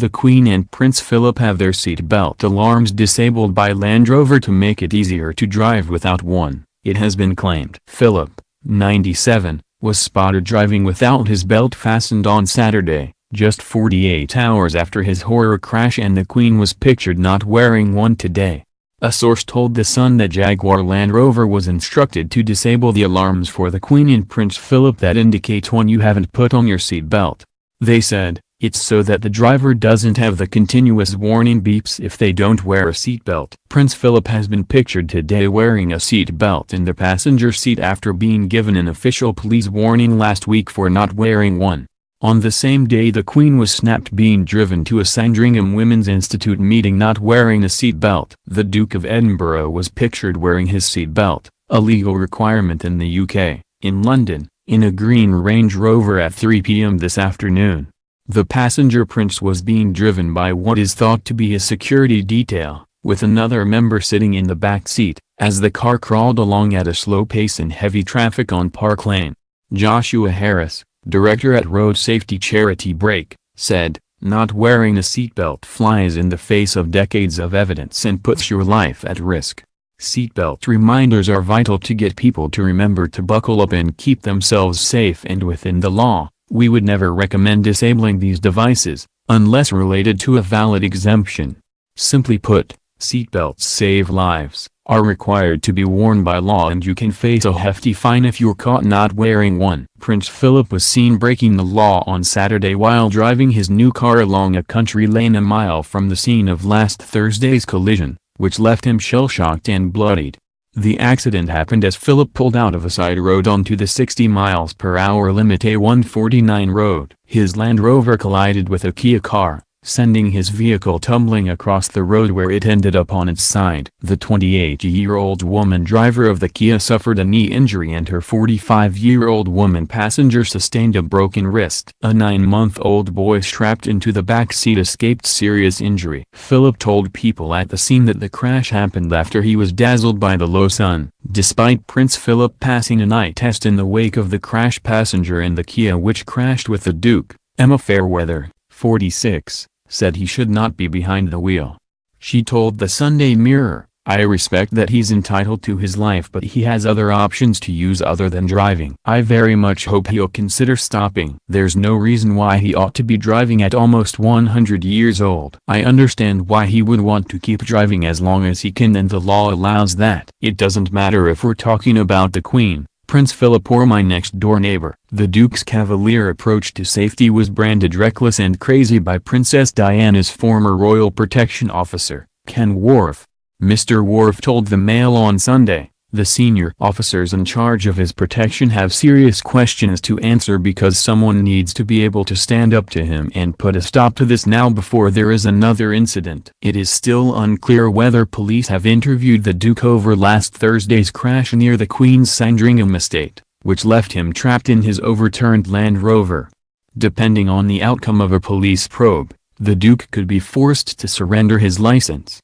The Queen and Prince Philip have their seatbelt alarms disabled by Land Rover to make it easier to drive without one, it has been claimed. Philip, 97, was spotted driving without his belt fastened on Saturday, just 48 hours after his horror crash, and the Queen was pictured not wearing one today. A source told The Sun that Jaguar Land Rover was instructed to disable the alarms for the Queen and Prince Philip that indicate when you haven't put on your seatbelt. They said, "It's so that the driver doesn't have the continuous warning beeps if they don't wear a seatbelt." Prince Philip has been pictured today wearing a seatbelt in the passenger seat after being given an official police warning last week for not wearing one. On the same day the Queen was snapped being driven to a Sandringham Women's Institute meeting not wearing a seatbelt. The Duke of Edinburgh was pictured wearing his seatbelt, a legal requirement in the UK, in London, in a green Range Rover at 3 p.m. this afternoon. The passenger prince was being driven by what is thought to be a security detail, with another member sitting in the back seat, as the car crawled along at a slow pace in heavy traffic on Park Lane. Joshua Harris, director at road safety charity Brake, said, "Not wearing a seatbelt flies in the face of decades of evidence and puts your life at risk." Seatbelt reminders are vital to get people to remember to buckle up and keep themselves safe and within the law. We would never recommend disabling these devices, unless related to a valid exemption. Simply put, seatbelts save lives, are required to be worn by law, and you can face a hefty fine if you're caught not wearing one. Prince Philip was seen breaking the law on Saturday while driving his new car along a country lane a mile from the scene of last Thursday's collision, which left him shell-shocked and bloodied. The accident happened as Philip pulled out of a side road onto the 60 mph limit A149 road. His Land Rover collided with a Kia car, sending his vehicle tumbling across the road where it ended up on its side. The 28-year-old woman driver of the Kia suffered a knee injury and her 45-year-old woman passenger sustained a broken wrist. A 9-month-old boy strapped into the back seat escaped serious injury. Philip told people at the scene that the crash happened after he was dazzled by the low sun. Despite Prince Philip passing an eye test in the wake of the crash, passenger in the Kia which crashed with the Duke, Emma Fairweather, 46, said he should not be behind the wheel. She told the Sunday Mirror, "I respect that he's entitled to his life, but he has other options to use other than driving. I very much hope he'll consider stopping. There's no reason why he ought to be driving at almost 100 years old. I understand why he would want to keep driving as long as he can, and the law allows that. It doesn't matter if we're talking about the Queen, Prince Philip, or my next-door neighbor." The Duke's cavalier approach to safety was branded reckless and crazy by Princess Diana's former royal protection officer, Ken Worth. Mr. Worth told the Mail on Sunday, "The senior officers in charge of his protection have serious questions to answer because someone needs to be able to stand up to him and put a stop to this now before there is another incident." It is still unclear whether police have interviewed the Duke over last Thursday's crash near the Queen's Sandringham estate, which left him trapped in his overturned Land Rover. Depending on the outcome of a police probe, the Duke could be forced to surrender his license.